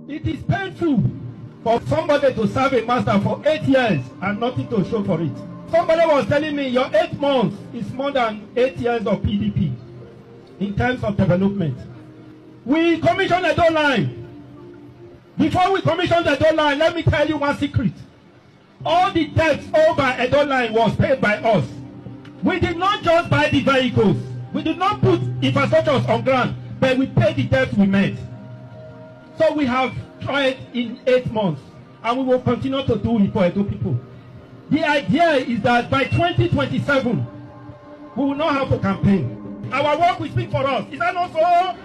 It is painful for somebody to serve a master for 8 years and nothing to show for it. Somebody was telling me your 8 months is more than 8 years of PDP in terms of development. We commissioned a door line. Before we commissioned the door line, let me tell you one secret. All the debts over a door line was paid by us. We did not just buy the vehicles. We did not put infrastructures on ground, but we paid the debts we made. So we have tried in 8 months, and we will continue to do it for Edo people. The idea is that by 2027, we will not have to campaign. Our work will speak for us. Is that not so?